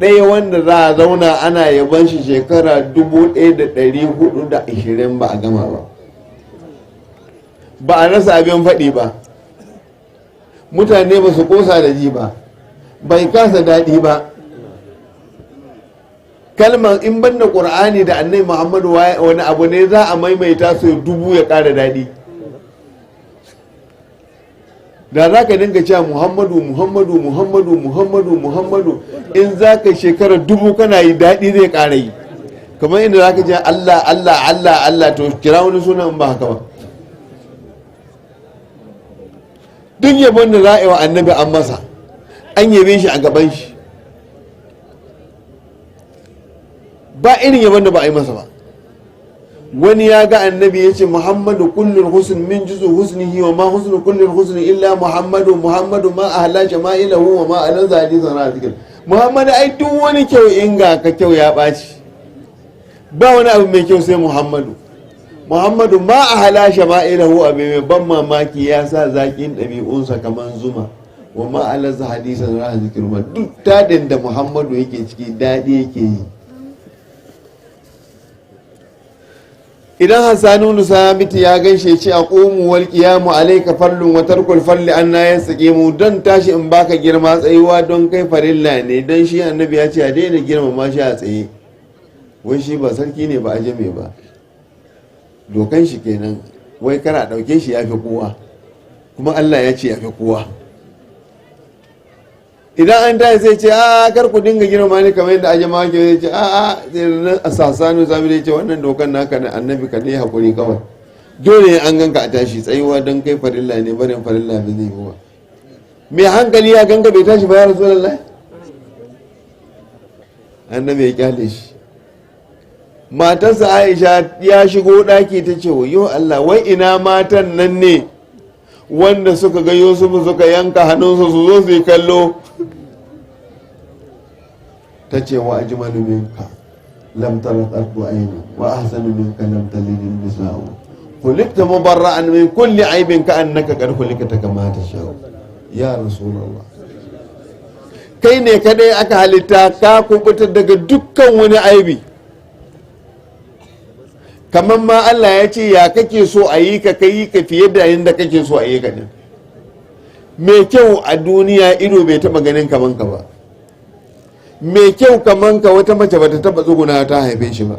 ɗaya wanda za a zauna ana yaban shi shekara 1420 ba a gama ba, ba a rasa abin faɗi ba, mutane ba su ƙosa da ji ba, bai kasa daɗi ba. Kalmar in banda ƙur'ani da annai Muhammadu wani abu ne za a maimaita su 1000 ya ƙara daɗi. Da za ka dinga cewa Muhammadu Muhammadu Muhammadu Muhammadu Muhammadu in za ka shekara 1000 kana yi daɗi zai ƙara yi, kamar inda za ka ce Allah Allah Allah Allah to kira wani suna in ba haka ba. Duk yabon da za a yi wa annabi an masa, an yabe shi a gaban shi, ba irin yabon da ba a yi masa ba. Wani ya ga annabi ya ce Muhammadu kullum husn min juzu husnihi wa ma husnu kullum husni illa Muhammadu Muhammadu ma ahla shama'ilahu wa ma alan hadisan razikir. Muhammadu ai duk wani kyau in ga ka kyau ya ɓaci, ba wani abu mai kyau sai Muhammadu. Muhammadu ma ahla shama'ilahu abu mai ban mamaki ya sa zaƙin ɗabi'unsa kamar zuma, wa ma alan hadisan razikir. Duk tadin da Muhammadu yake ciki daɗi yake yi. Idan Hassanu Sabiti ya gaishe ce a ƙomu wal ƙiyamu alaika fallun wa tarkul falli an na yin mu don tashi in baka girma tsayuwa don kai farilla ne, don shi annabi ya ce a daina girma ma shi a tsaye, wai shi ba sarki ne ba a jame ba, dokan shi kenan, wai kara ɗauke shi ya fi kowa, kuma Allah ya ce ya fi kowa. Idan an tashi sai ce a kar ku dinga girma ne kamar yadda ajama ke zai ce a Hassanu Sabiti ya ce wannan dokan naka na annabi ka ne hakuri kawai, dole an ganka a tashi tsayuwa don kai farilla ne, barin farilla ba zai yi ba. Mai hankali ya ganka bai tashi ba ya Rasulullah, annabi ya kyale shi. Matarsa Aisha ya shigo ɗaki ta ce yo Allah, wai ina matan nan ne wanda suka ga Yusufu suka yanka hannunsa su zo su yi kallo. Ta ce wa ajmalu minka lam tarat ardu aini wa ahsanu minka lam talid nisa'u khuliqta mubarra'an min kulli aibin ka annaka qad khuliqta kama tasha'u. Ya Rasulullah, kai ne kadai aka halitta ka kubuta daga dukkan wani aibi, kamar ma Allah ya ce ya kake so a yi ka kai ka fiye da yadda kake so a yi ka din. Mai kyau a duniya ido bai taba ganin kaman ka ba, mai kyau kaman ka wata mace bata taba tsuguna ta haife shi ba.